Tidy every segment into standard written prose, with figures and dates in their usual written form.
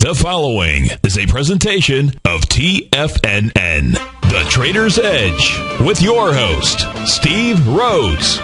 The following is a presentation of TFNN, The Trader's Edge, with your host, Steve Rhodes.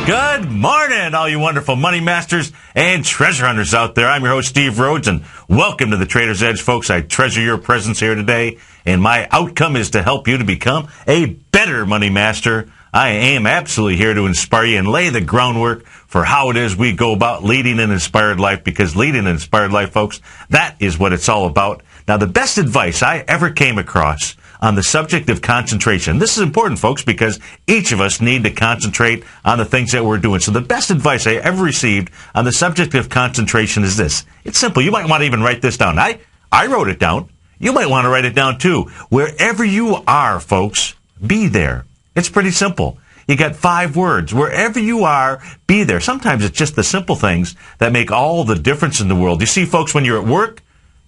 Good morning, all you wonderful money masters and treasure hunters out there. I'm your host, Steve Rhodes, and welcome to The Trader's Edge, folks. I treasure your presence here today, and my outcome is to help you to become a better money master. I am absolutely here to inspire you and lay the groundwork for how it is we go about leading an inspired life, because leading an inspired life, folks, that is what it's all about. Now, the best advice I ever came across on the subject of concentration. This is important, folks, because each of us need to concentrate on the things that we're doing. So the best advice I ever received on the subject of concentration is this. It's simple. You might want to even write this down. I wrote it down. You might want to write it down, too. Wherever you are, folks, be there. It's pretty simple. You got 5 words. Wherever you are, be there. Sometimes it's just the simple things that make all the difference in the world. You see, folks, when you're at work,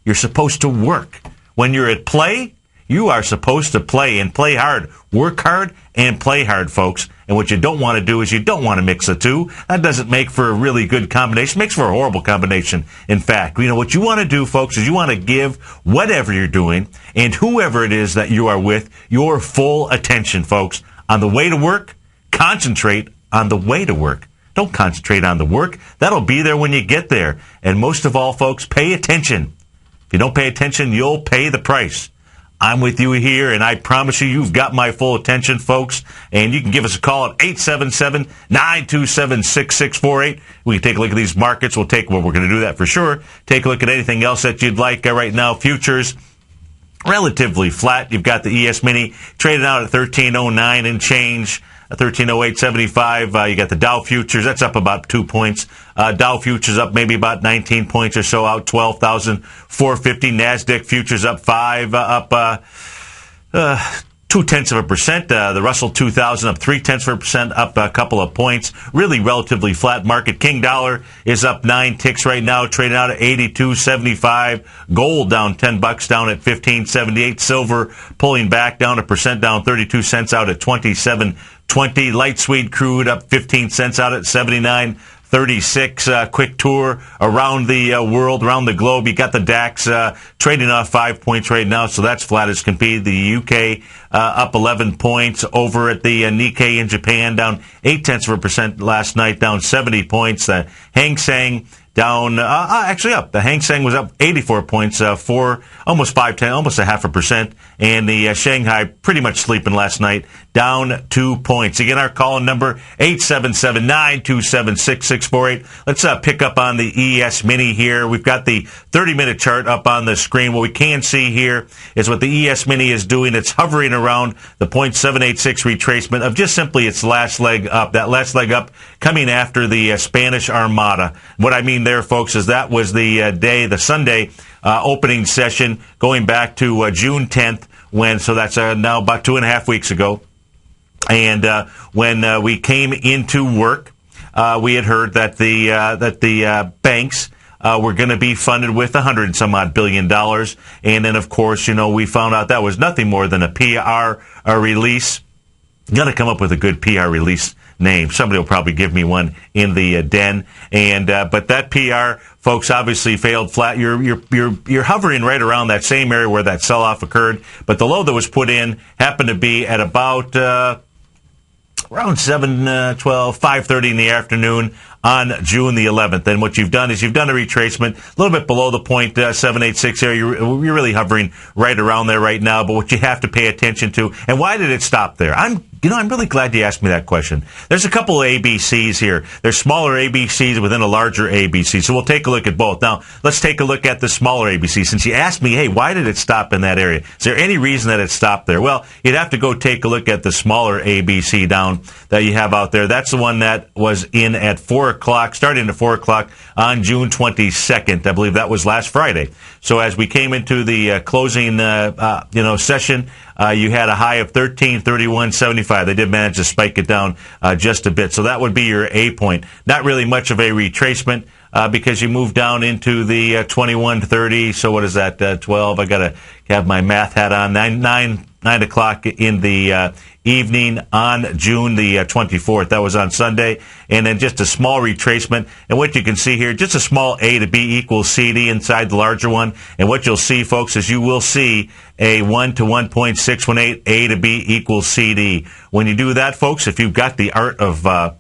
you're supposed to work. When you're at play, you are supposed to play and play hard. Work hard and play hard, folks. And what you don't want to do is you don't want to mix the two. That doesn't make for a really good combination. It makes for a horrible combination. In fact, you know what you want to do, folks, is you want to give whatever you're doing and whoever it is that you are with your full attention, folks. On the way to work, concentrate on the way to work. Don't concentrate on the work. That'll be there when you get there. And most of all, folks, pay attention. If you don't pay attention, you'll pay the price. I'm with you here, and I promise you've got my full attention, folks. And you can give us a call at 877-927-6648. We can take a look at these markets. We're going to do that for sure. Take a look at anything else that you'd like right now. Futures, relatively flat. You've got the ES Mini traded out at 1309 and change, 1308.75. You got the Dow futures. That's up about 2 points. Dow futures up maybe about 19 points or so, out 12,450. NASDAQ futures up 5, up 0.2%. The Russell 2000 up 0.3%, up a couple of points. Really relatively flat market. King dollar is up 9 ticks right now, trading out at 82.75. Gold down $10, down at 15.78. Silver pulling back down 1%, down 32 cents, out at 27.20. Light sweet crude up 15 cents, out at 79.36. Quick tour around the world, around the globe. You got the DAX trading off 5 points right now, so that's flat as can be. The UK up 11 points. Over at the Nikkei in Japan, down 0.8% last night, down 70 points. The Hang Seng down, actually up. The Hang Seng was up 84 points, almost 0.5%. And the Shanghai pretty much sleeping last night, down 2 points. Again, our call-in number, 877-927-6648. Let's pick up on the ES Mini here. We've got the 30-minute chart up on the screen. What we can see here is what the ES Mini is doing. It's hovering around the 0.786 retracement of just simply its last leg up. That last leg up coming after the Spanish Armada. What I mean there, folks, is that was the Sunday opening session going back to June 10th, so that's now about 2.5 weeks ago. And when we came into work, we had heard that the banks were going to be funded with $100-some-odd billion. And then, of course, we found out that was nothing more than a PR release. You got to come up with a good PR release name. Somebody will probably give me one in the den. And but that PR, folks, obviously failed flat. You're hovering right around that same area where that sell-off occurred. But the low that was put in happened to be at about around 5:30 in the afternoon on June the 11th. And what you've done is you've done a retracement a little bit below the 0.786 area. You're really hovering right around there right now. But what you have to pay attention to, and why did it stop there? I'm really glad you asked me that question. There's a couple of ABCs here. There's smaller ABCs within a larger ABC. So we'll take a look at both. Now, let's take a look at the smaller ABC. Since you asked me, hey, why did it stop in that area? Is there any reason that it stopped there? Well, you'd have to go take a look at the smaller ABC down that you have out there. That's the one that was in at 4 o'clock, starting at 4 o'clock on June 22nd. I believe that was last Friday. So as we came into the closing, session, you had a high of 1331.75. They did manage to spike it down just a bit. So that would be your A point. Not really much of a retracement because you moved down into the 2130. So what is that? 12. I got to have my math hat on. 9 o'clock in the evening on June the 24th. That was on Sunday. And then just a small retracement. And what you can see here, just a small A to B equals CD inside the larger one. And what you'll see, folks, is you will see a 1 to 1.618 A to B equals CD. When you do that, folks, if you've got the art of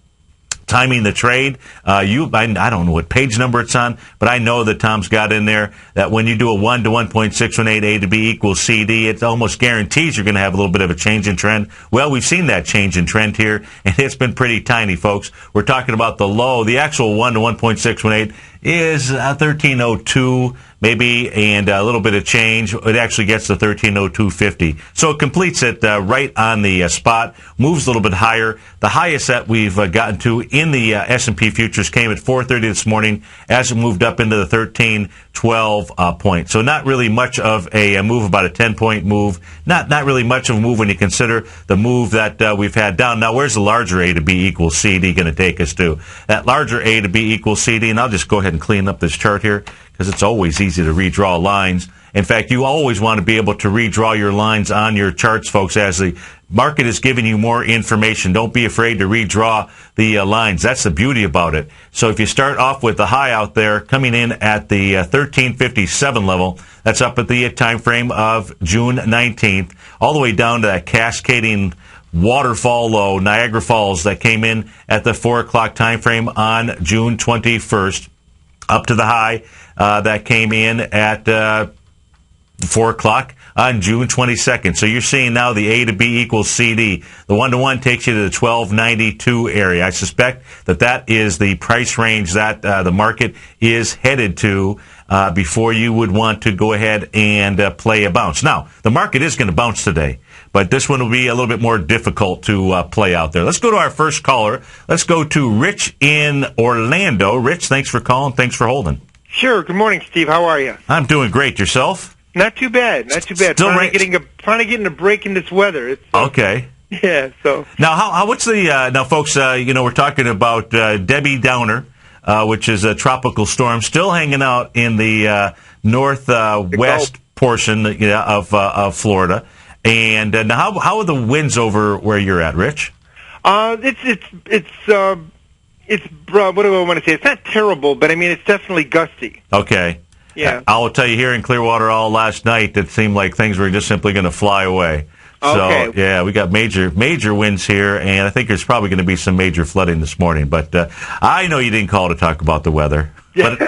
timing the trade, I don't know what page number it's on, but I know that Tom's got in there that when you do a 1 to 1.618 A to B equals CD, it almost guarantees you're going to have a little bit of a change in trend. Well, we've seen that change in trend here, and it's been pretty tiny, folks. We're talking about the low. The actual 1 to 1.618 is 1302 maybe, and a little bit of change. It actually gets to 1302.50. So it completes it right on the spot, moves a little bit higher. The highest that we've gotten to in the S&P futures came at 4:30 this morning as it moved up into the 1312 point. So not really much of a move, about a 10-point move. Not really much of a move when you consider the move that we've had down. Now, where's the larger A to B equals CD going to take us to? That larger A to B equals CD, and I'll just go ahead and clean up this chart here, because it's always easy to redraw lines. In fact, you always want to be able to redraw your lines on your charts, folks, as the market is giving you more information. Don't be afraid to redraw the lines. That's the beauty about it. So if you start off with the high out there coming in at the 1357 level, that's up at the time frame of June 19th, all the way down to that cascading waterfall low, Niagara Falls, that came in at the 4 o'clock time frame on June 21st, up to the high that came in at 4 o'clock on June 22nd. So you're seeing now the A to B equals CD. The 1-to-1 takes you to the 1292 area. I suspect that is the price range that the market is headed to before you would want to go ahead and play a bounce. Now, the market is going to bounce today, but this one will be a little bit more difficult to play out there. Let's go to our first caller. Let's go to Rich in Orlando. Rich, thanks for calling. Thanks for holding. Sure. Good morning, Steve. How are you? I'm doing great. Yourself? Not too bad. Not too bad. Finally getting a break in this weather. It's, okay. Yeah. So now, what's the now, folks? We're talking about Debbie Downer, which is a tropical storm, still hanging out in the northwest portion of Florida. And now, how are the winds over where you're at, Rich? It's what do I want to say? It's not terrible, but I mean it's definitely gusty. Okay. Yeah. I will tell you, here in Clearwater all last night, it seemed like things were just simply going to fly away. Okay. So, yeah, we got major winds here, and I think there's probably going to be some major flooding this morning. But I know you didn't call to talk about the weather. But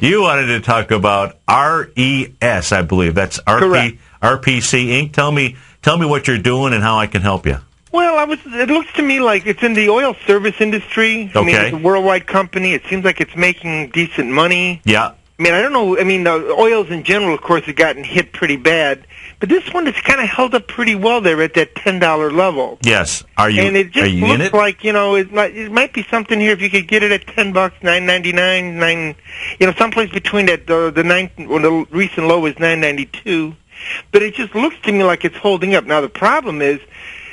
you wanted to talk about RES, I believe. That's RPC Inc. Tell me what you're doing and how I can help you. Well, it looks to me like it's in the oil service industry. Okay. I mean, it's a worldwide company. It seems like it's making decent money. Yeah. I mean, I don't know. I mean, the oils in general, of course, have gotten hit pretty bad. But this one has kind of held up pretty well there at that $10 level. Yes. Are you? And it just looks in it? like, it might be something here if you could get it at $10, $9.99, someplace between that. The recent low is $9.92. But it just looks to me like it's holding up. Now the problem is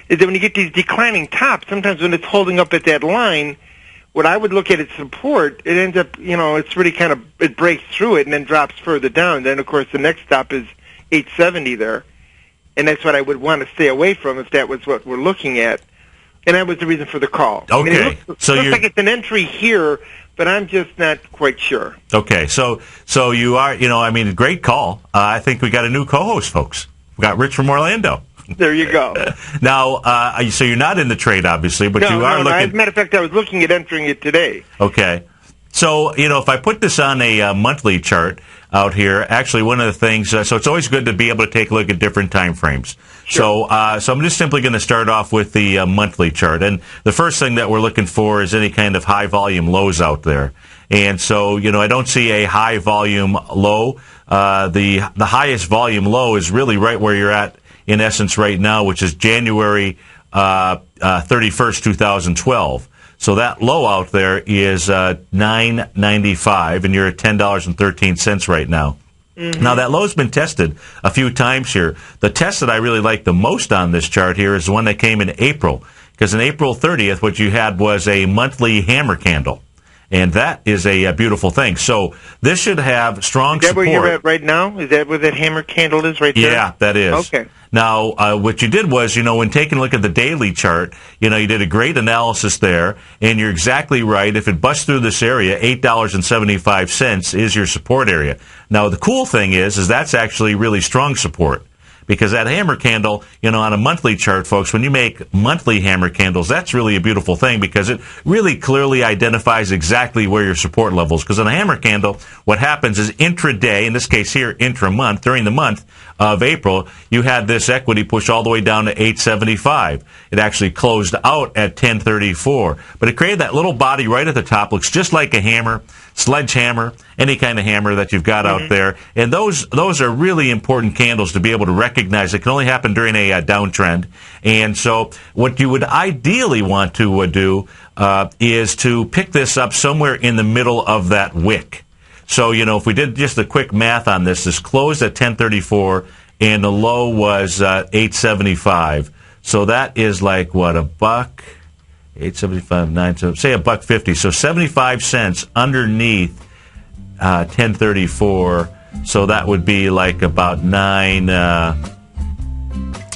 that when you get these declining tops, sometimes when it's holding up at that line, what I would look at its support, it ends up, it's really it breaks through it and then drops further down. Then, of course, the next stop is 870 there. And that's what I would want to stay away from if that was what we're looking at. And that was the reason for the call. Okay. I mean, it looks like it's an entry here, but I'm just not quite sure. Okay. So you are, great call. I think we got a new co-host, folks. We got Rich from Orlando. There you go. Now, so you're not in the trade, obviously, but you are looking. As a matter of fact, I was looking at entering it today. Okay. So, if I put this on a monthly chart out here, actually one of the things, so it's always good to be able to take a look at different time frames. Sure. So I'm just simply going to start off with the monthly chart. And the first thing that we're looking for is any kind of high volume lows out there. And so, I don't see a high volume low. The highest volume low is really right where you're at, in essence, right now, which is January 31st, 2012. So that low out there is $9.95, and you're at $10.13 right now. Mm-hmm. Now, that low's been tested a few times here. The test that I really like the most on this chart here is the one that came in April, because in April 30th, what you had was a monthly hammer candle. And that is a beautiful thing. So this should have strong support. Is that where you're at right now? Is that where that hammer candle is right there? Yeah, that is. Okay. Now, what you did was, when taking a look at the daily chart, you did a great analysis there, and you're exactly right. If it busts through this area, $8.75 is your support area. Now, the cool thing is that's actually really strong support. Because that hammer candle, on a monthly chart, folks, when you make monthly hammer candles, that's really a beautiful thing because it really clearly identifies exactly where your support level is. Because on a hammer candle, what happens is intraday, in this case here, intra-month, during the month of April, you had this equity push all the way down to 875. It actually closed out at 1034. But it created that little body right at the top, looks just like a hammer, sledgehammer, any kind of hammer that you've got out there. And those are really important candles to be able to recognize. It can only happen during a downtrend. And so what you would ideally want to do is to pick this up somewhere in the middle of that wick. So, if we did just the quick math on this closed at 1034 and the low was 875. So that is like, what, $1? 875, 9, say $1.50. So 75 cents underneath 1034. So that would be like about 9. I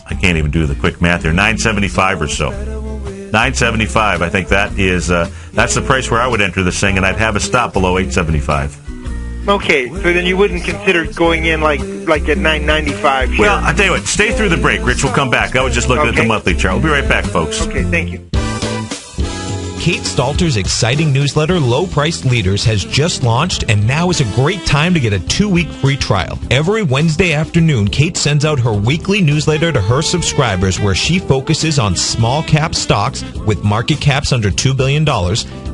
can't even do the quick math here. 975 or so. 975. I think that is that's the price where I would enter this thing, and I'd have a stop below 875. Okay, so then you wouldn't consider going in like at 995 here. Well, I'll tell you what. Stay through the break. Rich will come back. I was just looking at the monthly chart. We'll be right back, folks. Okay, thank you. Kate Stalter's exciting newsletter, Low Priced Leaders, has just launched, and now is a great time to get a 2-week free trial. Every Wednesday afternoon, Kate sends out her weekly newsletter to her subscribers where she focuses on small cap stocks with market caps under $2 billion,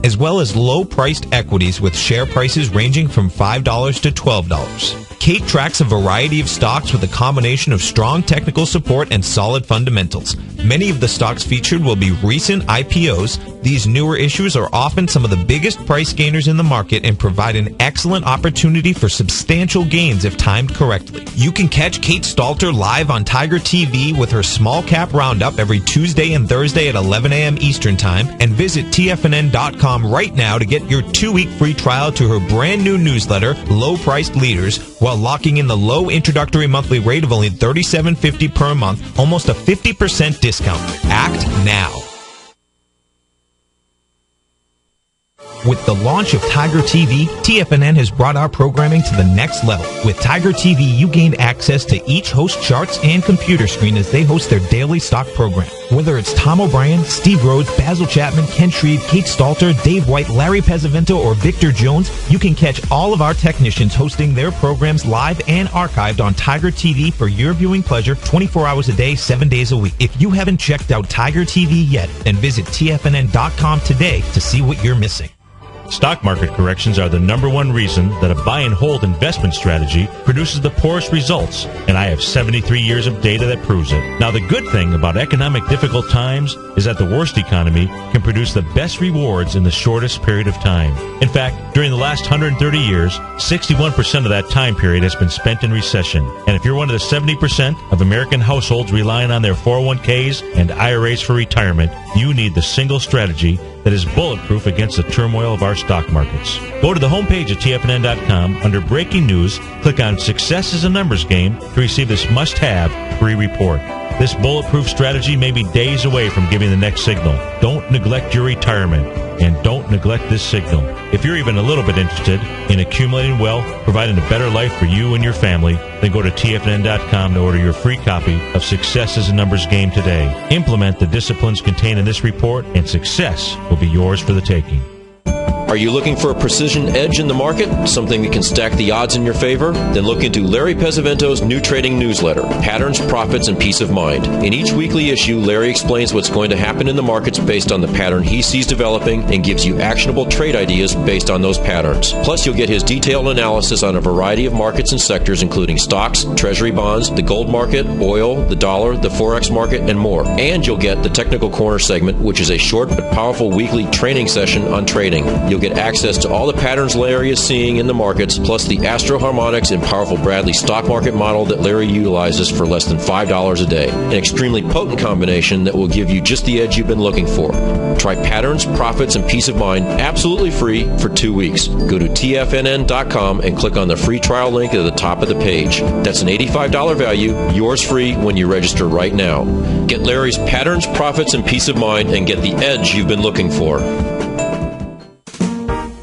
as well as low-priced equities with share prices ranging from $5 to $12. Kate tracks a variety of stocks with a combination of strong technical support and solid fundamentals. Many of the stocks featured will be recent IPOs. These newer issues are often some of the biggest price gainers in the market and provide an excellent opportunity for substantial gains if timed correctly. You can catch Kate Stalter live on Tiger TV with her small cap roundup every Tuesday and Thursday at 11 a.m. Eastern Time, and visit TFNN.com right now to get your 2-week free trial to her brand new newsletter, Low Priced Leaders, while locking in the low introductory monthly rate of only $37.50 per month, almost a 50% discount. Act now. With the launch of Tiger TV, TFNN has brought our programming to the next level. With Tiger TV, you gain access to each host charts and computer screen as they host their daily stock program. Whether it's Tom O'Brien, Steve Rhodes, Basil Chapman, Ken Shreve, Kate Stalter, Dave White, Larry Pesavento, or Victor Jones, you can catch all of our technicians hosting their programs live and archived on Tiger TV for your viewing pleasure 24 hours a day, 7 days a week. If you haven't checked out Tiger TV yet, then visit TFNN.com today to see what you're missing. Stock market corrections are the number one reason that a buy and hold investment strategy produces the poorest results, and I have 73 years of data that proves it. Now, the good thing about economic difficult times is that the worst economy can produce the best rewards in the shortest period of time. In fact, during the last 130 years, 61% of that time period has been spent in recession. And if you're one of the 70% of American households relying on their 401ks and IRAs for retirement, you need the single strategy that is bulletproof against the turmoil of our stock markets. Go to the homepage at TFNN.com. Under Breaking News, click on Success is a Numbers Game to receive this must-have free report. This bulletproof strategy may be days away from giving the next signal. Don't neglect your retirement, and don't neglect this signal. If you're even a little bit interested in accumulating wealth, providing a better life for you and your family, then go to TFNN.com to order your free copy of Success is a Numbers Game today. Implement the disciplines contained in this report, and success will be yours for the taking. Are you looking for a precision edge in the market? Something that can stack the odds in your favor? Then look into Larry Pesavento's new trading newsletter, Patterns, Profits, and Peace of Mind. In each weekly issue, Larry explains what's going to happen in the markets based on the pattern he sees developing and gives you actionable trade ideas based on those patterns. Plus, you'll get his detailed analysis on a variety of markets and sectors, including stocks, treasury bonds, the gold market, oil, the dollar, the forex market, and more. And you'll get the Technical Corner segment, which is a short but powerful weekly training session on trading. You'll get access to all the patterns Larry is seeing in the markets, plus the Astro Harmonics and powerful Bradley stock market model that Larry utilizes for less than $5 a day. An extremely potent combination that will give you just the edge you've been looking for. Try patterns, profits, and peace of mind absolutely free for 2 weeks. Go to TFNN.com and click on the free trial link at the top of the page. That's an $85 value, yours free when you register right now. Get Larry's patterns, profits, and peace of mind and get the edge you've been looking for.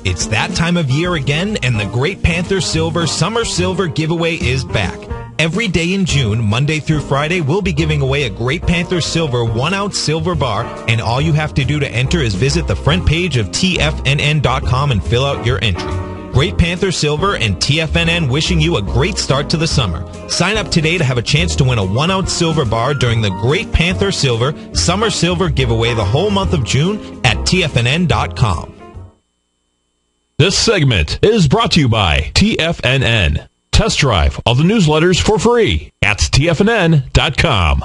It's that time of year again, and the Great Panther Silver Summer Silver Giveaway is back. Every day in June, Monday through Friday, we'll be giving away a Great Panther Silver 1-ounce silver bar, and all you have to do to enter is visit the front page of TFNN.com and fill out your entry. Great Panther Silver and TFNN wishing you a great start to the summer. Sign up today to have a chance to win a 1-ounce silver bar during the Great Panther Silver Summer Silver Giveaway the whole month of June at TFNN.com. This segment is brought to you by TFNN. Test drive all the newsletters for free at TFNN.com.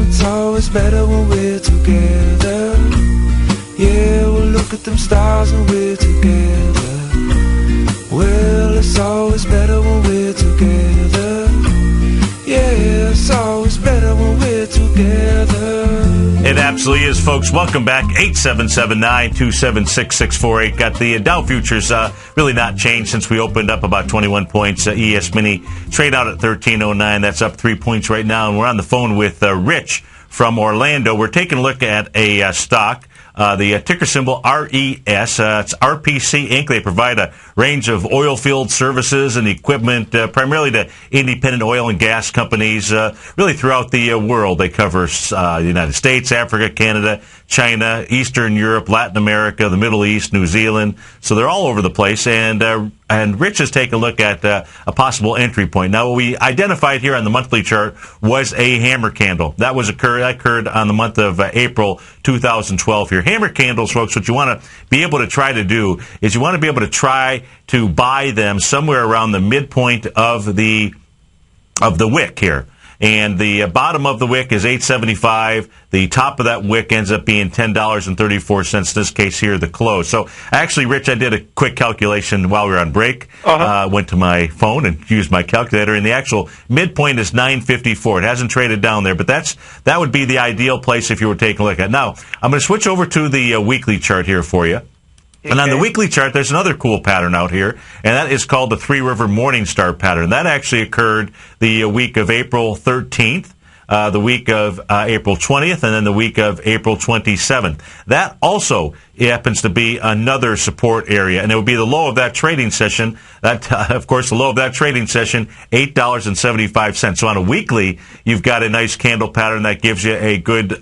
It's always better when we're together. Yeah, we'll look at them stars when we're together. Well, it's always better when we're together. Yeah, it's always better when we're together. It absolutely is, folks. Welcome back. 877-927-6648. Got the Dow futures really not changed since we opened up about 21 points. ES Mini trade out at 1309. That's up 3 points right now. And we're on the phone with Rich from Orlando. We're taking a look at a stock. The ticker symbol RES. It's RPC Inc. They provide a range of oil field services and equipment, primarily to independent oil and gas companies, really throughout the world. They cover the United States, Africa, Canada, China, Eastern Europe, Latin America, the Middle East, New Zealand. So they're all over the place. And Rich has taken a look at a possible entry point. Now, what we identified here on the monthly chart was a hammer candle. That occurred on the month of April 2012 here. Hammer candles, folks, what you want to be able to try to do is you want to be able to try to buy them somewhere around the midpoint of the wick here. And the bottom of the wick is $8.75. The top of that wick ends up being $10.34. In this case here, the close. So actually, Rich, I did a quick calculation while we were on break. Went to my phone and used my calculator, and the actual midpoint is $9.54. It hasn't traded down there, but that would be the ideal place if you were taking a look at it. Now, I'm going to switch over to the weekly chart here for you. Okay. And on the weekly chart, there's another cool pattern out here, and that is called the Three River Morningstar pattern. That actually occurred the week of April 13th, the week of April 20th, and then the week of April 27th. That also happens to be another support area, and it would be the low of that trading session. That, of course, the low of that trading session, $8.75. So on a weekly, you've got a nice candle pattern that gives you a good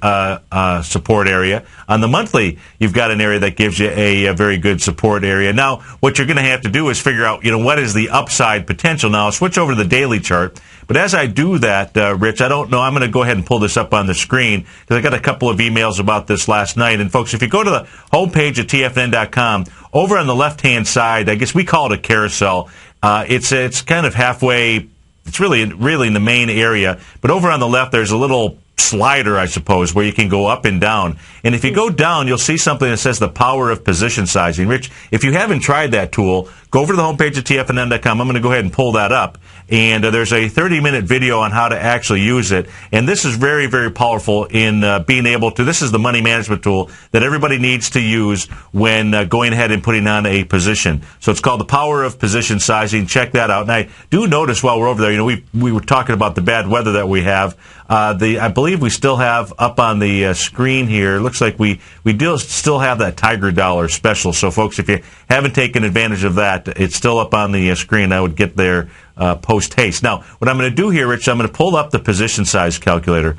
support area. On the monthly, you've got an area that gives you a very good support area. Now, what you're going to have to do is figure out, what is the upside potential. Now, I'll switch over to the daily chart. But as I do that, Rich, I don't know. I'm going to go ahead and pull this up on the screen because I got a couple of emails about this last night. And, folks, if you go to the homepage at TFN.com, over on the left-hand side, I guess we call it a carousel. It's kind of halfway. It's really in the main area. But over on the left, there's a little slider, I suppose, where you can go up and down. And if you go down, you'll see something that says the power of position sizing. Rich, if you haven't tried that tool, go over to the homepage of TFNN.com. I'm going to go ahead and pull that up. And there's a 30-minute video on how to actually use it. And this is very, very powerful in being able to, this is the money management tool that everybody needs to use when going ahead and putting on a position. So it's called the power of position sizing. Check that out. And I do notice while we're over there, we were talking about the bad weather that we have. I believe we still have up on the screen here, it looks like we do still have that Tiger Dollar special. So, folks, if you haven't taken advantage of that, it's still up on the screen. I would get there post-haste. Now, what I'm going to do here, Rich, I'm going to pull up the position size calculator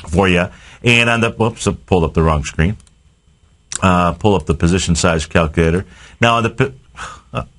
for you. And on the, whoops, I pulled up the wrong screen. Pull up the position size calculator. Now, on the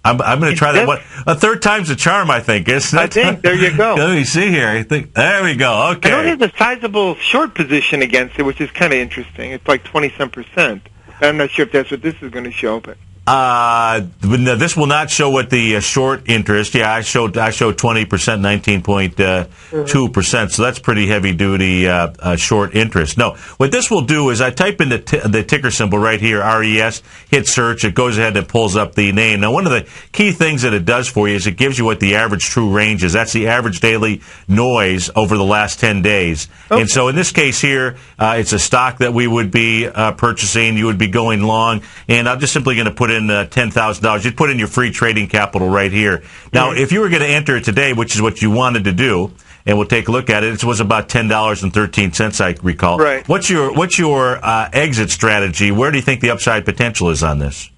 I'm going to try that. A third time's a charm, I think, isn't it? I think. There you go. Let me see here. I think there we go. Okay. I know there's a sizable short position against it, which is kind of interesting. It's like 20-some%. I'm not sure if that's what this is going to show, but This will not show what the short interest. Yeah, I showed 20%, 19.2%. So that's pretty heavy duty short interest. No, what this will do is I type in the ticker symbol right here, RES, hit search. It goes ahead and pulls up the name. Now, one of the key things that it does for you is it gives you what the average true range is. That's the average daily noise over the last 10 days. Okay. And so in this case here, it's a stock that we would be purchasing. You would be going long. And I'm just simply going to put in $10,000. You'd put in your free trading capital right here. Now, if you were going to enter it today, which is what you wanted to do, and we'll take a look at it, it was about $10.13, I recall. Right. What's your exit strategy? Where do you think the upside potential is on this?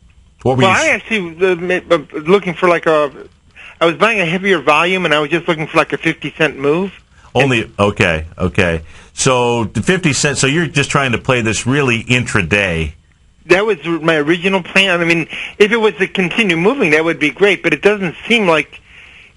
I actually looking for I was buying a heavier volume, and I was just looking for like a 50-cent move. Okay. So the 50 cents. So you're just trying to play this really intraday. That was my original plan. I mean, if it was to continue moving, that would be great, but it doesn't seem like,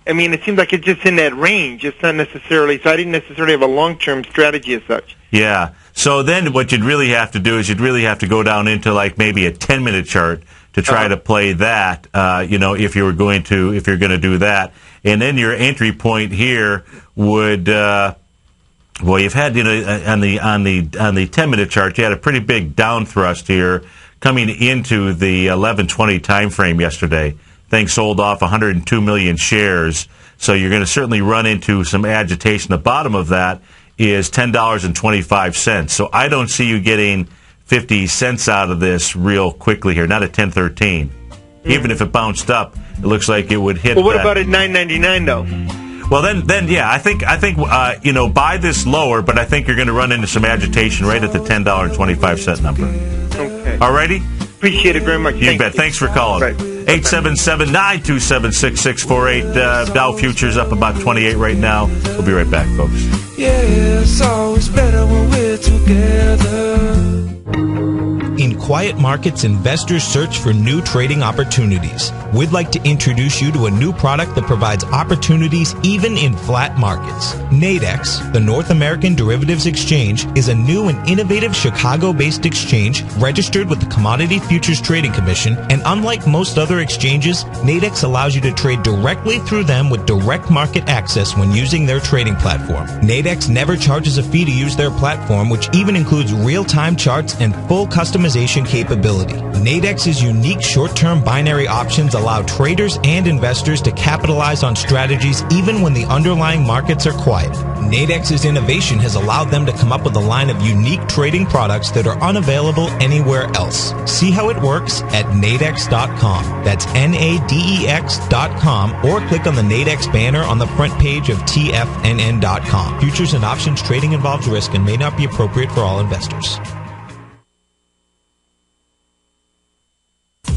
it seems like it's just in that range. It's not necessarily, so I didn't necessarily have a long-term strategy as such. Yeah. So then what you'd really have to do is you'd really have to go down into like maybe a 10-minute chart to try to play that, if you're going to do that. And then your entry point here would, you've had, on the 10-minute chart, you had a pretty big down thrust here coming into the 11:20 time frame yesterday. Things sold off 102 million shares, so you're going to certainly run into some agitation. The bottom of that is $10.25. So I don't see you getting 50 cents out of this real quickly here, not at 10.13. Even if it bounced up, it looks like it would hit. Well, what about at 9.99 though? Well, then, yeah, I think, buy this lower, but I think you're going to run into some agitation right at the $10.25 number. Okay. All righty? Appreciate it very much. You bet. Thanks for calling. Right. 877-927-6648. Dow futures up about 28 right now. We'll be right back, folks. Yeah, it's always better when we're together. In quiet markets, investors search for new trading opportunities. We'd like to introduce you to a new product that provides opportunities even in flat markets. Nadex, the North American Derivatives Exchange, is a new and innovative Chicago-based exchange registered with the Commodity Futures Trading Commission, and unlike most other exchanges, Nadex allows you to trade directly through them with direct market access when using their trading platform. Nadex never charges a fee to use their platform, which even includes real-time charts and full customization capability. Nadex's unique short-term binary options allow traders and investors to capitalize on strategies even when the underlying markets are quiet. Nadex's innovation has allowed them to come up with a line of unique trading products that are unavailable anywhere else. See how it works at nadex.com. That's NADEX.com, or click on the Nadex banner on the front page of TFNN.com. Futures and options trading involves risk and may not be appropriate for all investors.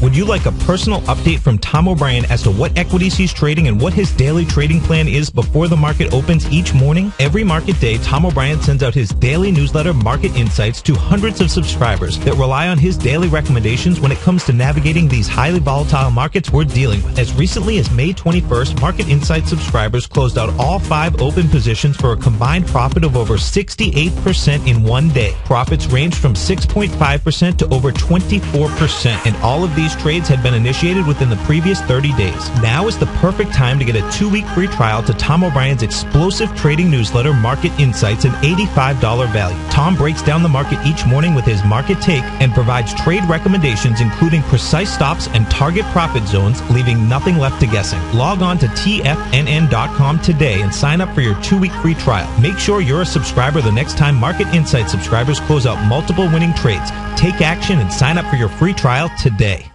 Would you like a personal update from Tom O'Brien as to what equities he's trading and what his daily trading plan is before the market opens each morning? Every market day, Tom O'Brien sends out his daily newsletter, Market Insights, to hundreds of subscribers that rely on his daily recommendations when it comes to navigating these highly volatile markets we're dealing with. As recently as May 21st, Market Insights subscribers closed out all 5 open positions for a combined profit of over 68% in one day. Profits ranged from 6.5% to over 24%, and all of these trades had been initiated within the previous 30 days. Now is the perfect time to get a 2-week free trial to Tom O'Brien's explosive trading newsletter, Market Insights, an $85 value. Tom breaks down the market each morning with his market take and provides trade recommendations, including precise stops and target profit zones, leaving nothing left to guessing. Log on to TFNN.com today and sign up for your 2-week free trial. Make sure you're a subscriber the next time Market Insights subscribers close out multiple winning trades. Take action and sign up for your free trial today.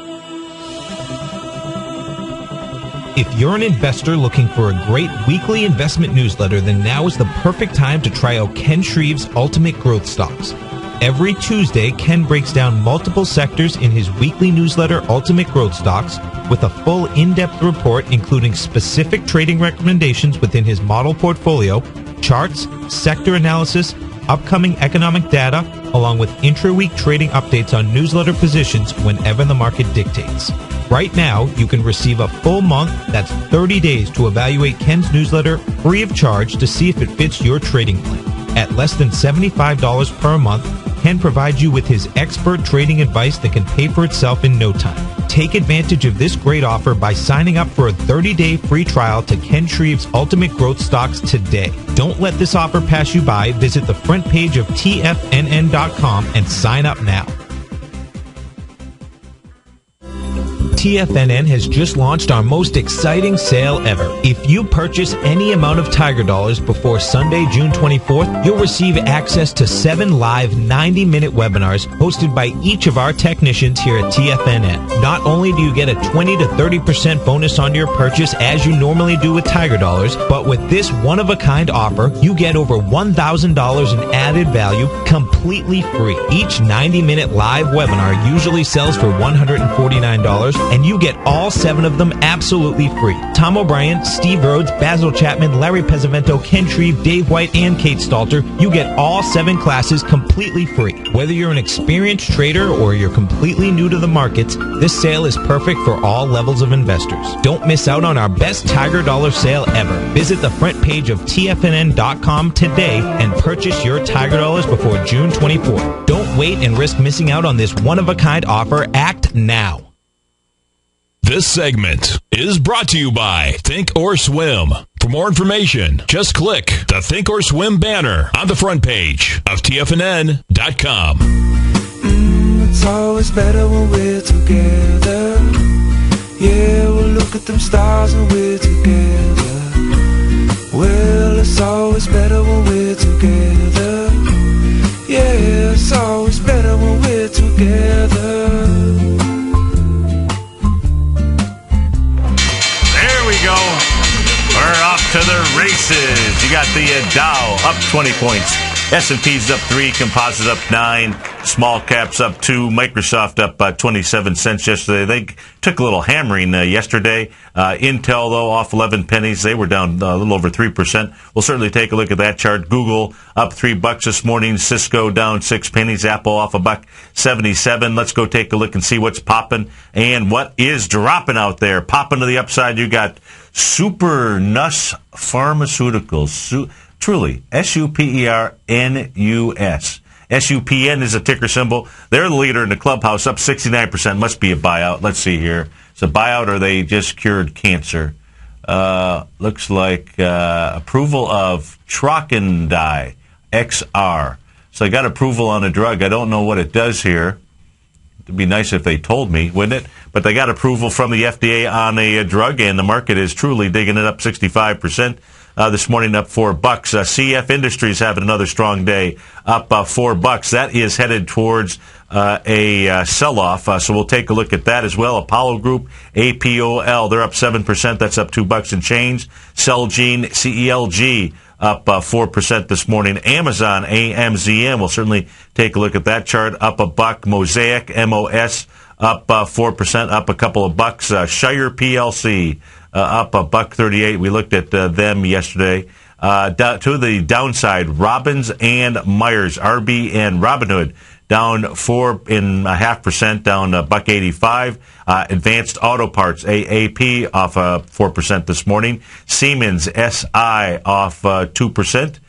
If you're an investor looking for a great weekly investment newsletter, then now is the perfect time to try out Ken Shreve's Ultimate Growth Stocks. Every Tuesday, Ken breaks down multiple sectors in his weekly newsletter, Ultimate Growth Stocks, with a full in-depth report including specific trading recommendations within his model portfolio, charts, sector analysis, upcoming economic data, along with intra-week trading updates on newsletter positions whenever the market dictates. Right now, you can receive a full month, that's 30 days, to evaluate Ken's newsletter free of charge to see if it fits your trading plan. At less than $75 per month, Ken provides you with his expert trading advice that can pay for itself in no time. Take advantage of this great offer by signing up for a 30-day free trial to Ken Shreve's Ultimate Growth Stocks today. Don't let this offer pass you by. Visit the front page of TFNN.com and sign up now. TFNN has just launched our most exciting sale ever. If you purchase any amount of Tiger Dollars before Sunday, June 24th, you'll receive access to 7 live 90-minute webinars hosted by each of our technicians here at TFNN. Not only do you get a 20 to 30% bonus on your purchase as you normally do with Tiger Dollars, but with this one-of-a-kind offer, you get over $1,000 in added value completely free. Each 90-minute live webinar usually sells for $149, and you get all 7 of them absolutely free. Tom O'Brien, Steve Rhodes, Basil Chapman, Larry Pesavento, Ken Shreve, Dave White, and Kate Stalter. You get all 7 classes completely free. Whether you're an experienced trader or you're completely new to the markets, this sale is perfect for all levels of investors. Don't miss out on our best Tiger Dollar sale ever. Visit the front page of TFNN.com today and purchase your Tiger Dollars before June 24th. Don't wait and risk missing out on this one-of-a-kind offer. Act now. This segment is brought to you by Think or Swim. For more information, just click the Think or Swim banner on the front page of TFNN.com. It's always better when we're together. Yeah, we'll look at them stars when we're together. Well, it's always better when we're together. Yeah, it's always better when we're together. Go. We're off to the races. You got the Dow up 20 points. S&P's up 3, Composite up 9, small caps up 2, Microsoft up 27 cents yesterday. They took a little hammering yesterday. Intel, though, off 11 pennies. They were down a little over 3%. We'll certainly take a look at that chart. Google up $3 this morning. Cisco down 6 pennies. Apple off $1.77. Let's go take a look and see what's popping and what is dropping out there. Popping to the upside, you got Super Nuss Pharmaceuticals. Truly, SUPERNUS. SUPN is a ticker symbol. They're the leader in the clubhouse, up 69%. Must be a buyout. Let's see here. It's a buyout or they just cured cancer. Looks like approval of Trockendie XR. So I got approval on a drug. I don't know what it does here. It'd be nice if they told me, wouldn't it? But they got approval from the FDA on a drug, and the market is truly digging it up 65%. This morning up $4. CF Industries having another strong day, up $4. That is headed towards a sell-off, so we'll take a look at that as well. Apollo Group, APOL, they're up 7%. That's up $2 and change. Celgene, CELG, up 4% this morning. Amazon, AMZM, we'll certainly take a look at that chart, up $1. Mosaic, MOS, up 4%, up a couple of bucks. Shire PLC, up $1.38. We looked at them yesterday. To the downside, Robbins and Myers, RB and Robinhood, down 4.5%, down $1.85. Advanced Auto Parts, AAP, off 4% this morning. Siemens, SI, off 2%.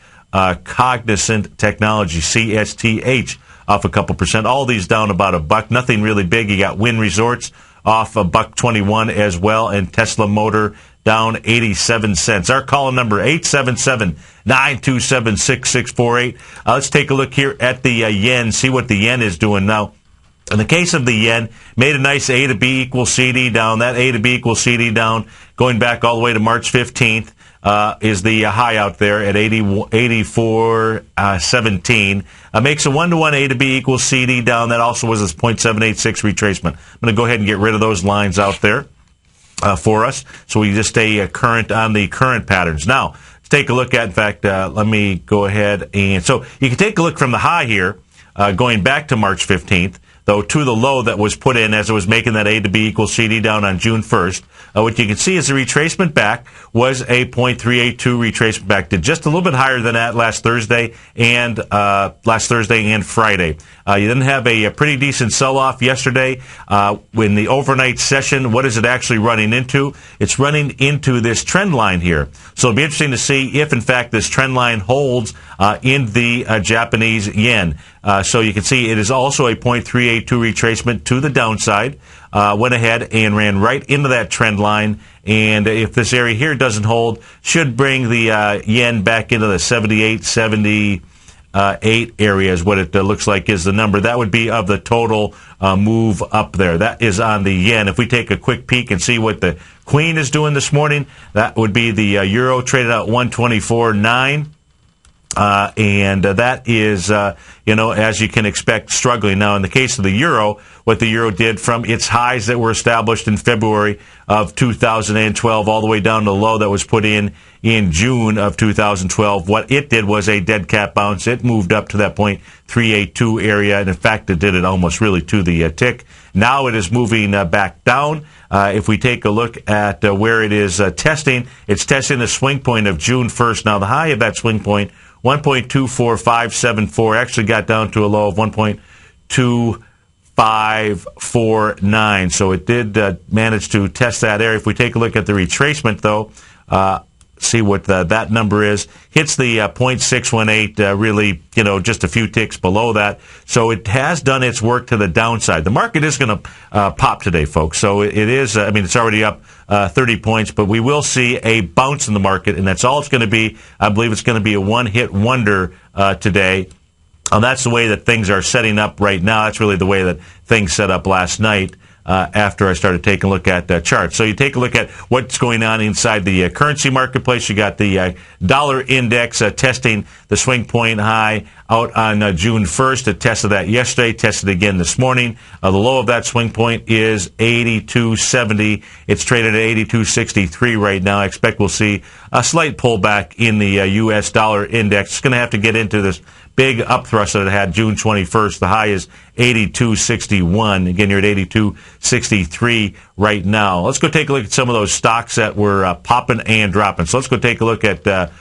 Cognizant Technology, CSTH, off a couple percent. All these down about $1. Nothing really big. You got Wynn Resorts off $1.21 as well, and Tesla Motor down 87 cents. Our call number 877-927-6648. Let's take a look here at the yen, see what the yen is doing now. In the case of the yen, made a nice A to B equals CD down. That A to B equals CD down, going back all the way to March 15th, is the high out there at 84.17. Makes a 1-to-1 A to B equals CD down. That also was this 0.786 retracement. I'm going to go ahead and get rid of those lines out there for us, so we just stay current on the current patterns. Now, let's take a look at, in fact, let me go ahead and, so you can take a look from the high here, going back to March 15th, though, to the low that was put in as it was making that A to B equals CD down on June 1st. What you can see is the retracement back was a 0.382 retracement back. Did just a little bit higher than that last Thursday and Friday. You didn't have a pretty decent sell-off yesterday. In the overnight session, what is it actually running into? It's running into this trend line here. So it'll be interesting to see if, in fact, this trend line holds in the Japanese yen. So you can see it is also a 0.382 retracement to the downside. Went ahead and ran right into that trend line. And if this area here doesn't hold, should bring the yen back into the 78, 78 area is what it looks like is the number. That would be of the total move up there. That is on the yen. If we take a quick peek and see what the Queen is doing this morning, that would be the euro traded out 124.9. And that is, as you can expect, struggling. Now, in the case of the euro, what the euro did from its highs that were established in February of 2012 all the way down to the low that was put in June of 2012, what it did was a dead cat bounce. It moved up to that 0.382 area, and in fact, it did it almost really to the tick. Now it is moving back down. If we take a look at where it is testing, it's testing the swing point of June 1st. Now, the high of that swing point, 1.24574, actually got down to a low of 1.2549. So it did manage to test that area. If we take a look at the retracement, though, see what that number is. Hits the 0.618, really, just a few ticks below that. So it has done its work to the downside. The market is going to pop today, folks. So it is, it's already up 30 points, but we will see a bounce in the market, and that's all it's going to be. I believe it's going to be a one-hit wonder today. That's the way that things are setting up right now. That's really the way that things set up last night. After I started taking a look at charts. So you take a look at what's going on inside the currency marketplace. You got the dollar index testing the swing point high out on June 1st. It tested that yesterday, tested again this morning. The low of that swing point is 82.70. It's traded at 82.63 right now. I expect we'll see a slight pullback in the U.S. dollar index. It's going to have to get into this big upthrust that it had June 21st. The high is 82.61. Again, you're at 82.63 right now. Let's go take a look at some of those stocks that were popping and dropping. So let's go take a look at Supernus,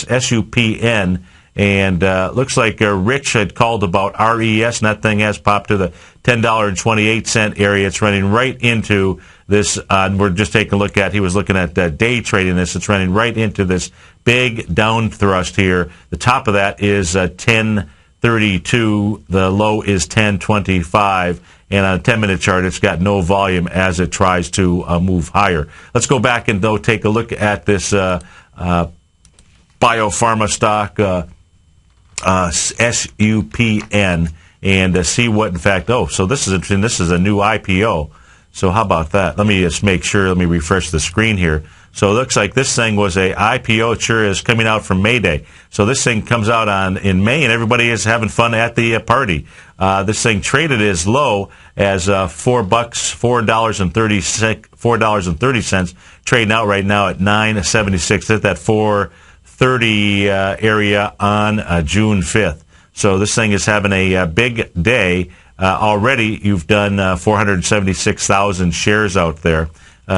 SUPN. And looks like Rich had called about RES, and that thing has popped to the $10.28 area. It's running right into this. We're just taking a look at, he was looking at day trading this. It's running right into this big down thrust here. The top of that is 10.32. The low is 10.25. And on a 10-minute chart, it's got no volume as it tries to move higher. Let's go back and, though, take a look at this biopharma stock, SUPN, and see what, in fact, so this is interesting. This is a new IPO. So how about that? Let me just make sure. Let me refresh the screen here. So it looks like this thing was a IPO. It sure is coming out from Mayday. So this thing comes out in May, and everybody is having fun at the party. This thing traded as low as $4.30, trading out right now at $9.76. Hit that $4.30 area on June 5th. So this thing is having a big day. Already you've done 476,000 shares out there.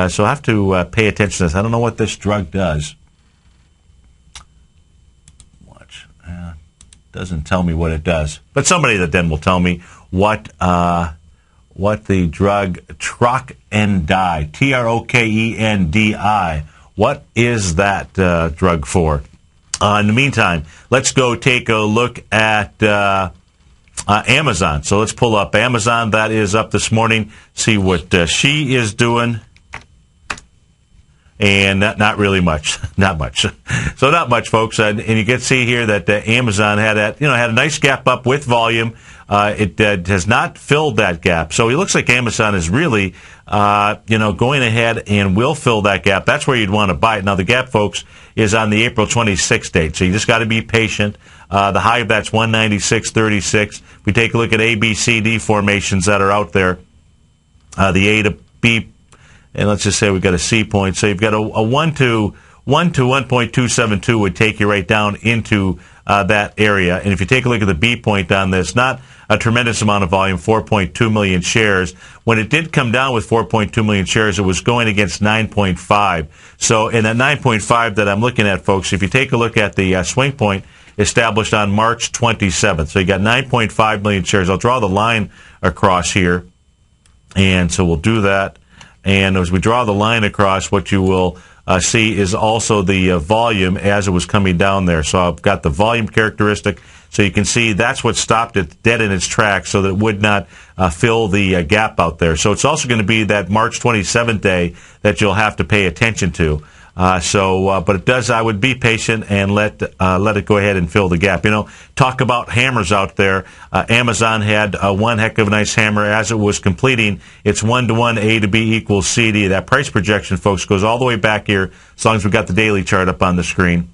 So I have to pay attention to this. I don't know what this drug does. Watch. Doesn't tell me what it does. But somebody that then will tell me what the drug Trokendi, Trokendi, what is that drug for? In the meantime, let's go take a look at Amazon. So let's pull up Amazon. That is up this morning. See what she is doing. And not really much. Not much. So not much, folks. And you can see here that Amazon had a nice gap up with volume. It has not filled that gap. So it looks like Amazon is really, going ahead and will fill that gap. That's where you'd want to buy it. Now, the gap, folks, is on the April 26th date. So you just got to be patient. The high of that's 196.36. We take a look at A, B, C, D formations that are out there. The A to B, and let's just say we've got a C point. So you've got a 1 to 1.272 would take you right down into that area. And if you take a look at the B point on this, not a tremendous amount of volume, 4.2 million shares. When it did come down with 4.2 million shares, it was going against 9.5. So in that 9.5 that I'm looking at, folks, if you take a look at the swing point established on March 27th, so you got 9.5 million shares. I'll draw the line across here. And so we'll do that. And as we draw the line across, what you will see is also the volume as it was coming down there. So I've got the volume characteristic. So you can see that's what stopped it dead in its tracks so that it would not fill the gap out there. So it's also going to be that March 27th day that you'll have to pay attention to. But it does. I would be patient and let it go ahead and fill the gap. Talk about hammers out there. Amazon had one heck of a nice hammer as it was completing its 1-to-1 A to B equals CD. That price projection, folks, goes all the way back here. As long as we've got the daily chart up on the screen.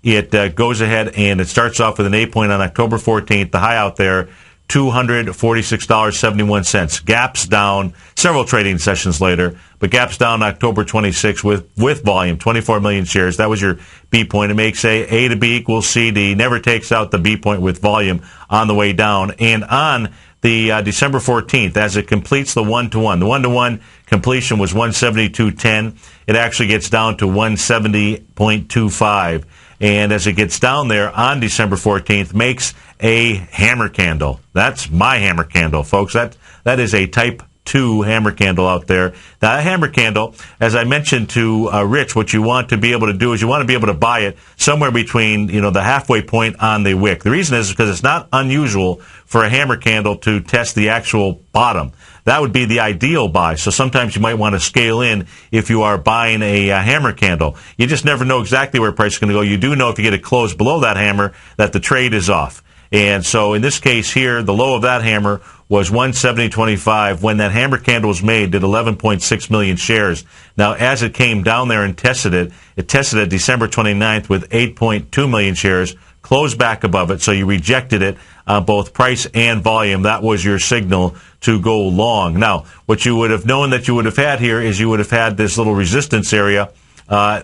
It goes ahead and it starts off with an A point on October 14th. The high out there, $246.71. Gaps down several trading sessions later, but gaps down October 26th with volume, 24 million shares. That was your B point. It makes A to B equals CD. Never takes out the B point with volume on the way down. And on the December 14th, as it completes the 1-to-1, the 1-to-1 completion was 172.10. It actually gets down to 170.25. And as it gets down there on December 14th, makes a hammer candle. That's my hammer candle, folks. That is a Type 2 hammer candle out there. Now, a hammer candle, as I mentioned to Rich, what you want to be able to do is you want to be able to buy it somewhere between, the halfway point on the wick. The reason is because it's not unusual for a hammer candle to test the actual bottom. That would be the ideal buy. So sometimes you might want to scale in if you are buying a hammer candle. You just never know exactly where price is going to go. You do know if you get it closed below that hammer that the trade is off. And so in this case here, the low of that hammer was 170.25. When that hammer candle was made, did 11.6 million shares. Now, as it came down there and tested it tested it December 29th with 8.2 million shares, closed back above it, so you rejected it on both price and volume. That was your signal to go long. Now, what you would have known that you would have had here is you would have had this little resistance area,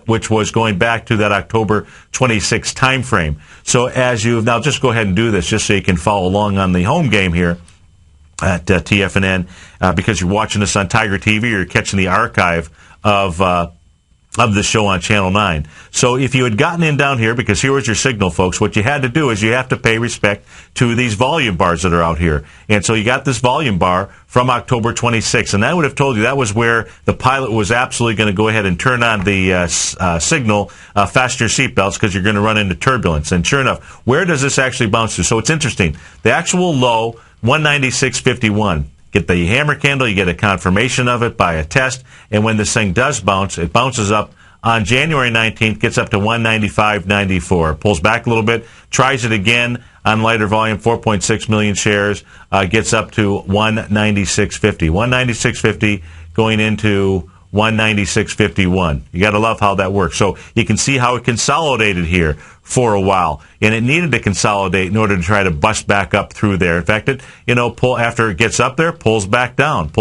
which was going back to that October 26th time frame. So as you've now, just go ahead and do this just so you can follow along on the home game here at TFNN, because you're watching this on TigerTV or you're catching the archive of the show on Channel 9. So if you had gotten in down here, because here was your signal, folks, what you had to do is you have to pay respect to these volume bars that are out here. And so you got this volume bar from October 26th, and that would have told you that was where the pilot was absolutely going to go ahead and turn on the signal, fasten your seatbelts, because you're going to run into turbulence. And sure enough, where does this actually bounce to? So it's interesting. The actual low, 196.51. Get the hammer candle, you get a confirmation of it by a test, and when this thing does bounce, it bounces up on January 19th, gets up to 195.94, pulls back a little bit, tries it again on lighter volume, 4.6 million shares, gets up to 196.50. 196.50 going into 196.51. You got to love how that works. So you can see how it consolidated here for a while, and it needed to consolidate in order to try to bust back up through there. In fact, pull after it gets up there, pulls back down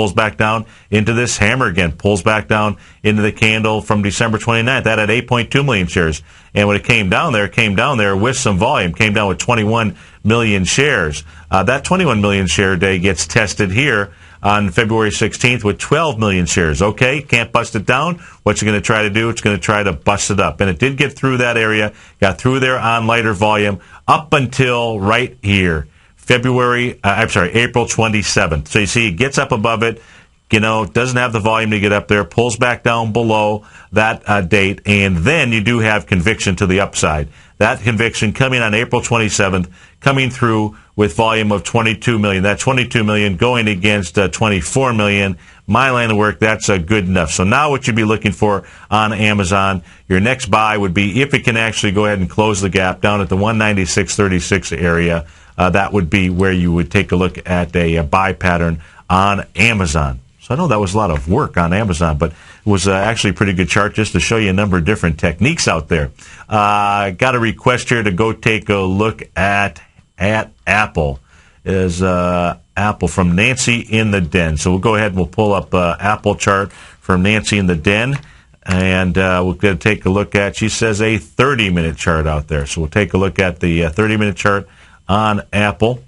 into this hammer again, pulls back down into the candle from December 29th. That had 8.2 million shares, and when it came down there with some volume, came down with 21 million shares. That 21 million share day gets tested here on February 16th with 12 million shares. Okay, can't bust it down. What's it going to try to do? It's going to try to bust it up. And it did get through that area, got through there on lighter volume up until right here, April 27th. So you see it gets up above it, doesn't have the volume to get up there, pulls back down below that date, and then you do have conviction to the upside. That conviction coming on April 27th, coming through with volume of 22 million. That 22 million going against 24 million. My line of work, that's good enough. So now what you'd be looking for on Amazon, your next buy would be if it can actually go ahead and close the gap down at the 196.36 area. That would be where you would take a look at a buy pattern on Amazon. So I know that was a lot of work on Amazon, but it was actually a pretty good chart just to show you a number of different techniques out there. Got a request here to go take a look at Apple. Is Apple from Nancy in the Den. So we'll go ahead and we'll pull up Apple chart from Nancy in the Den, and we're going to take a look at, she says, a 30-minute chart out there. So we'll take a look at the 30-minute chart on Apple.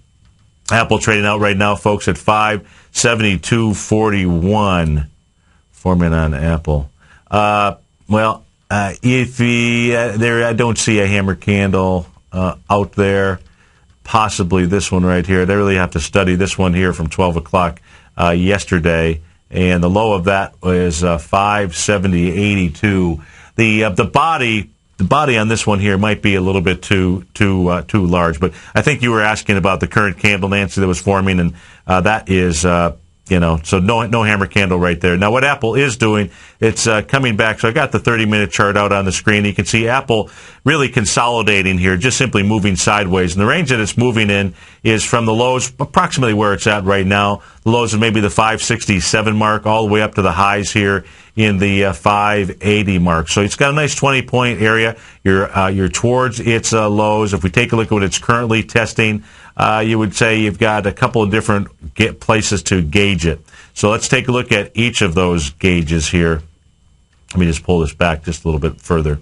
Apple trading out right now, folks, at 572.41. 4 minute on Apple. If there, I don't see a hammer candle out there. Possibly this one right here. They really have to study this one here from 12 o'clock yesterday. and the low of that is 570.82. The body on this one here might be a little bit too large, but I think you were asking about the current candle, Nancy, that was forming, and that is so no hammer candle right there. Now, what Apple is doing, it's coming back. So I got the 30-minute chart out on the screen. You can see Apple really consolidating here, just simply moving sideways. And the range that it's moving in is from the lows, approximately where it's at right now. The lows are maybe the 567 mark, all the way up to the highs here in the 580 mark. So it's got a nice 20-point area. You're towards its lows. If we take a look at what it's currently testing, you would say you've got a couple of different places to gauge it. So let's take a look at each of those gauges here. Let me just pull this back just a little bit further.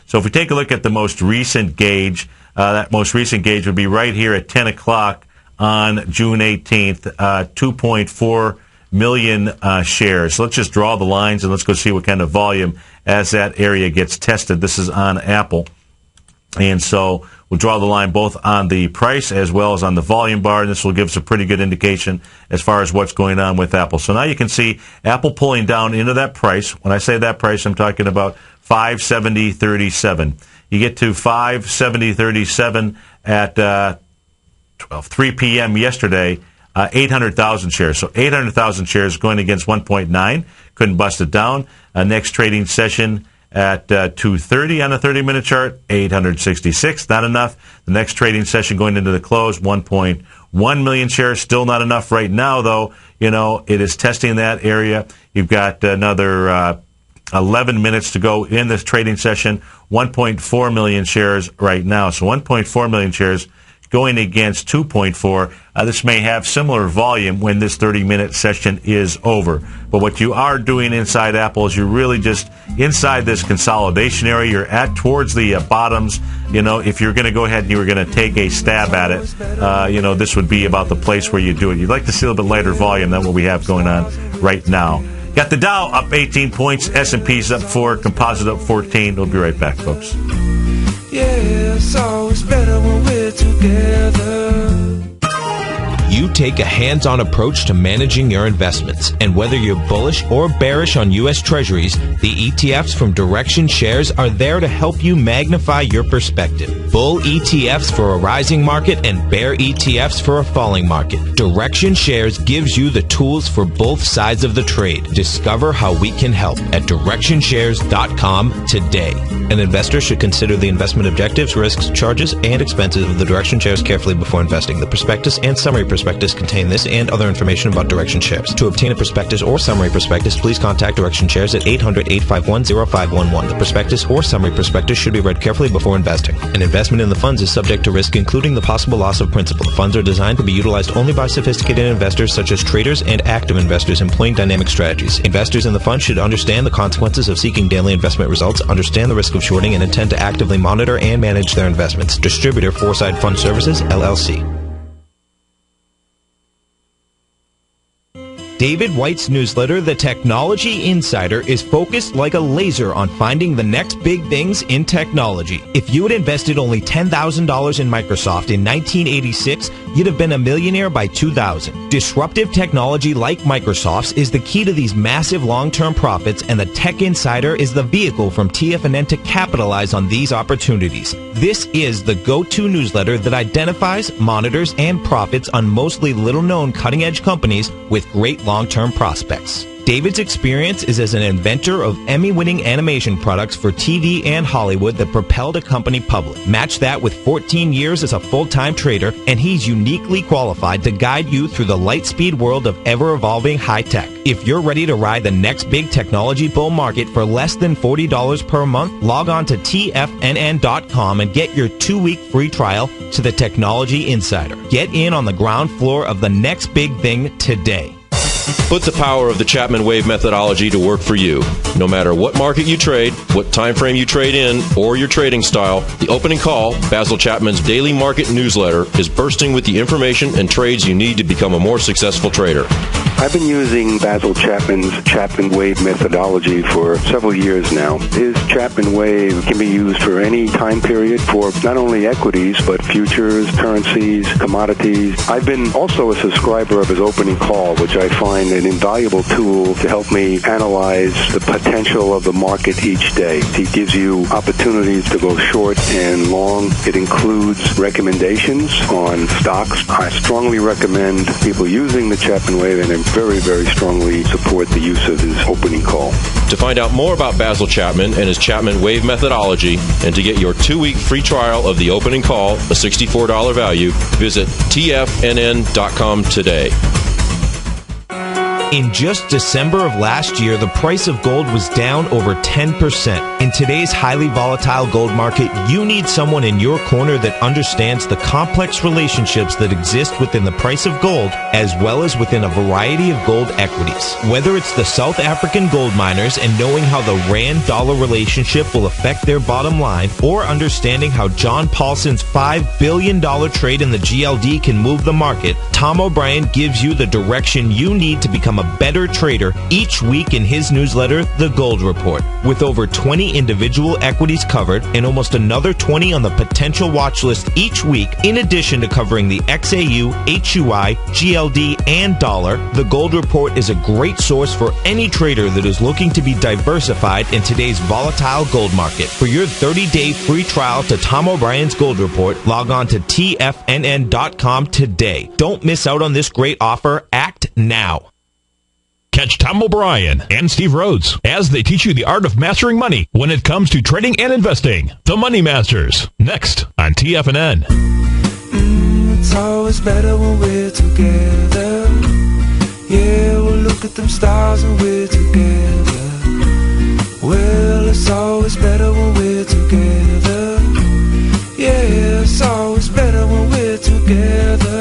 So if we take a look at the most recent gauge, that most recent gauge would be right here at 10 o'clock on June 18th, 2.4 million shares. So let's just draw the lines and let's go see what kind of volume as that area gets tested. This is on Apple. And so we'll draw the line both on the price as well as on the volume bar, and this will give us a pretty good indication as far as what's going on with Apple. So now you can see Apple pulling down into that price. When I say that price, I'm talking about 570.37. You get to 570.37 at 3 p.m. yesterday, 800,000 shares. So 800,000 shares going against 1.9. Couldn't bust it down. Next trading session at 2:30 on a 30-minute chart, 866, not enough. The next trading session going into the close, 1.1 million shares, still not enough right now, though. You know, it is testing that area. You've got another 11 minutes to go in this trading session, 1.4 million shares right now. So 1.4 million shares going against 2.4. This may have similar volume when this 30-minute session is over. But what you are doing inside Apple is you're really just inside this consolidation area. You're towards the bottoms. You know, if you're going to go ahead and you were going to take a stab at it, this would be about the place where you do it. You'd like to see a little bit lighter volume than what we have going on right now. Got the Dow up 18 points, S&P's up 4, Composite up 14. We'll be right back, folks. Yeah, it's always better when we're together. You take a hands-on approach to managing your investments, and whether you're bullish or bearish on U.S. Treasuries, the ETFs from Direction Shares are there to help you magnify your perspective. Bull ETFs for a rising market and bear ETFs for a falling market. Direction Shares gives you the tools for both sides of the trade. Discover how we can help at DirectionShares.com today. An investor should consider the investment objectives, risks, charges, and expenses of the Direction Shares carefully before investing. The prospectus and summary prospectus contain this and other information about Direction Shares. To obtain a prospectus or summary prospectus, please contact Direction Shares at 800-851-0511. The prospectus or summary prospectus should be read carefully before investing. An investment in the funds is subject to risk, including the possible loss of principal. The funds are designed to be utilized only by sophisticated investors such as traders and active investors employing dynamic strategies. Investors in the fund should understand the consequences of seeking daily investment results, understand the risk of shorting, and intend to actively monitor and manage their investments. Distributor Foresight Fund Services, LLC. David White's newsletter, The Technology Insider, is focused like a laser on finding the next big things in technology. If you had invested only $10,000 in Microsoft in 1986, you'd have been a millionaire by 2000. Disruptive technology like Microsoft's is the key to these massive long-term profits, and the Tech Insider is the vehicle from TFNN to capitalize on these opportunities. This is the go-to newsletter that identifies, monitors, and profits on mostly little-known cutting-edge companies with great long-term prospects. David's experience is as an inventor of Emmy-winning animation products for TV and Hollywood that propelled a company public. Match that with 14 years as a full-time trader, and he's uniquely qualified to guide you through the light-speed world of ever-evolving high-tech. If you're ready to ride the next big technology bull market for less than $40 per month, log on to TFNN.com and get your 2-week free trial to the Technology Insider. Get in on the ground floor of the next big thing today. Put the power of the Chapman Wave methodology to work for you. No matter what market you trade, what time frame you trade in, or your trading style, the opening call, Basil Chapman's daily market newsletter, is bursting with the information and trades you need to become a more successful trader. I've been using Basil Chapman's Chapman Wave methodology for several years now. His Chapman Wave can be used for any time period for not only equities, but futures, currencies, commodities. I've been also a subscriber of his opening call, which I find find an invaluable tool to help me analyze the potential of the market each day. It gives you opportunities to go short and long. It includes recommendations on stocks. I strongly recommend people using the Chapman Wave, and I very, very strongly support the use of his opening call. To find out more about Basil Chapman and his Chapman Wave methodology, and to get your 2-week free trial of the opening call, a $64 value, visit tfnn.com today. In just December of last year, the price of gold was down over 10%. In today's highly volatile gold market, you need someone in your corner that understands the complex relationships that exist within the price of gold, as well as within a variety of gold equities. Whether it's the South African gold miners and knowing how the Rand-dollar relationship will affect their bottom line, or understanding how John Paulson's $5 billion trade in the GLD can move the market, Tom O'Brien gives you the direction you need to become a better trader each week in his newsletter, The Gold Report. With over 20 individual equities covered and almost another 20 on the potential watch list each week, in addition to covering the XAU, HUI, GLD, and dollar, The Gold Report is a great source for any trader that is looking to be diversified in today's volatile gold market. For your 30-day free trial to Tom O'Brien's Gold Report, log on to tfnn.com today. Don't miss out on this great offer. Act now. Catch Tom O'Brien and Steve Rhodes as they teach you the art of mastering money when it comes to trading and investing. The Money Masters, next on TFNN. It's always better when we're together. Yeah, we'll look at them stars when we're together. Well, it's always better when we're together. Yeah, it's always better when we're together.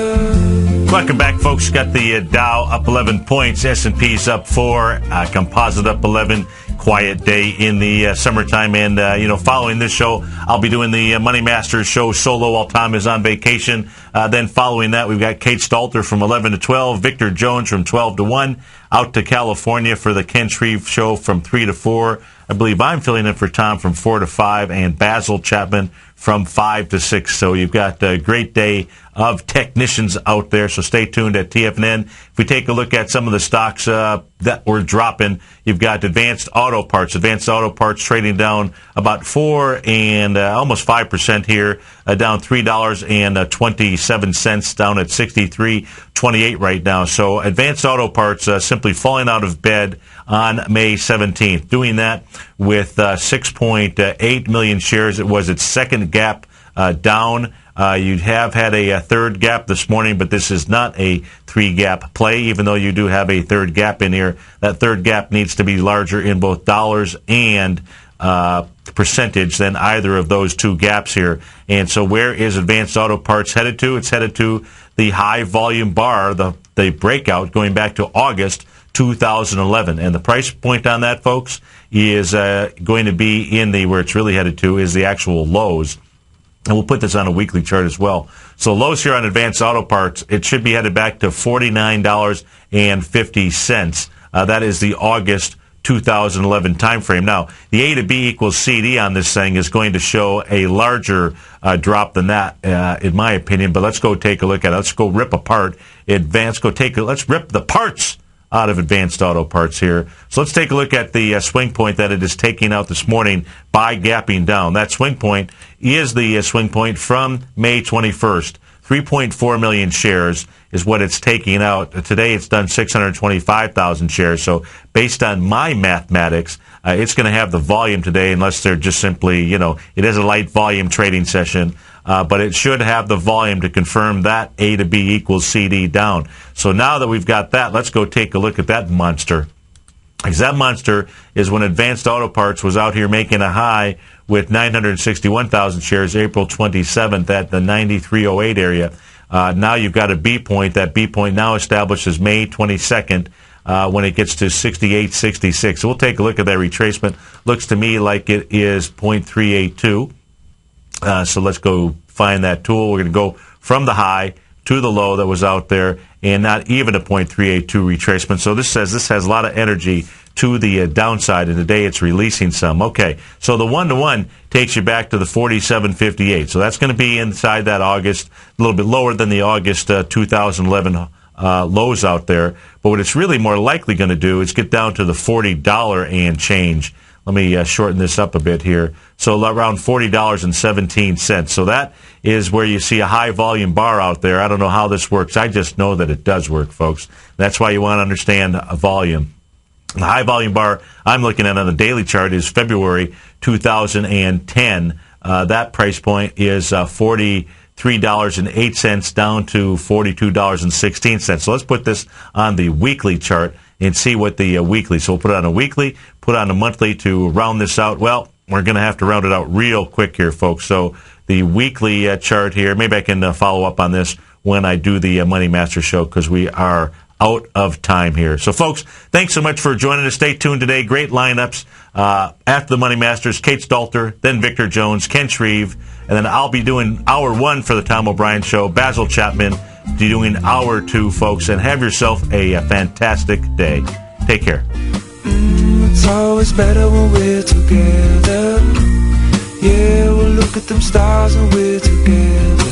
Welcome back, folks. Got the Dow up 11 points, S&P's up 4, Composite up 11. Quiet day in the summertime, and following this show, I'll be doing the Money Masters show solo while Tom is on vacation. Then following that, we've got Kate Stalter from 11 to 12, Victor Jones from 12 to 1, out to California for the Ken Shreve show from 3 to 4. I believe I'm filling in for Tom from 4 to 5, and Basil Chapman from 5 to 6. So you've got a great day of technicians out there, so stay tuned at TFNN. If we take a look at some of the stocks that were dropping, you've got Advanced Auto Parts. Advanced Auto Parts trading down about 4 and almost 5% here, down $3.27, down at 63.28 right now. So Advanced Auto Parts simply falling out of bed on May 17th. Doing that with 6.8 million shares. It was its second gap down. You have had a third gap this morning, but this is not a 3-gap play, even though you do have a third gap in here. That third gap needs to be larger in both dollars and percentage than either of those two gaps here. And so where is Advanced Auto Parts headed to? It's headed to the high volume bar, the breakout going back to August 2011. And the price point on that, folks, is going to be in where it's really headed to is the actual lows. And we'll put this on a weekly chart as well. So lows here on Advanced Auto Parts, it should be headed back to $49.50. That is the August 2011 time frame. Now, the A to B equals CD on this thing is going to show a larger drop than that, in my opinion. But let's go take a look at it. Let's go rip apart let's rip the parts out of Advanced Auto Parts here. So let's take a look at the swing point that it is taking out this morning by gapping down. That swing point is the swing point from May 21st. 3.4 million shares is what it's taking out. Today it's done 625,000 shares. So based on my mathematics, it's going to have the volume today, unless they're just simply, it is a light volume trading session. But it should have the volume to confirm that A to B equals CD down. So now that we've got that, let's go take a look at that monster. Because that monster is when Advanced Auto Parts was out here making a high with 961,000 shares April 27th at the 93.08 area. Now you've got a B point. That B point now establishes May 22nd when it gets to 68.66. So we'll take a look at that retracement. Looks to me like it is 0.382. So let's go find that tool. We're going to go from the high to the low that was out there, and not even a 0.382 retracement. So this says this has a lot of energy to the downside, and today it's releasing some. Okay, so the 1-to-1 takes you back to the 47.58. So that's going to be inside that August, a little bit lower than the August 2011 lows out there. But what it's really more likely going to do is get down to the $40 and change. Let me shorten this up a bit here. So around $40.17. So that is where you see a high volume bar out there. I don't know how this works. I just know that it does work, folks. That's why you want to understand volume. The high volume bar I'm looking at on the daily chart is February 2010. That price point is $43.08 down to $42.16. So let's put this on the weekly chart and see what the weekly. So we'll put it on a weekly, put it on a monthly to round this out. Well, we're going to have to round it out real quick here, folks. So the weekly chart here, maybe I can follow up on this when I do the Money Master show because we are out of time here. So, folks, thanks so much for joining us. Stay tuned today. Great lineups. After the Money Masters, Kate Stalter, then Victor Jones, Ken Shreve, and then I'll be doing hour 1 for the Tom O'Brien Show. Basil Chapman doing hour 2, folks, and have yourself a fantastic day. Take care. It's always better when we're together. Yeah, we'll look at them stars and we're together.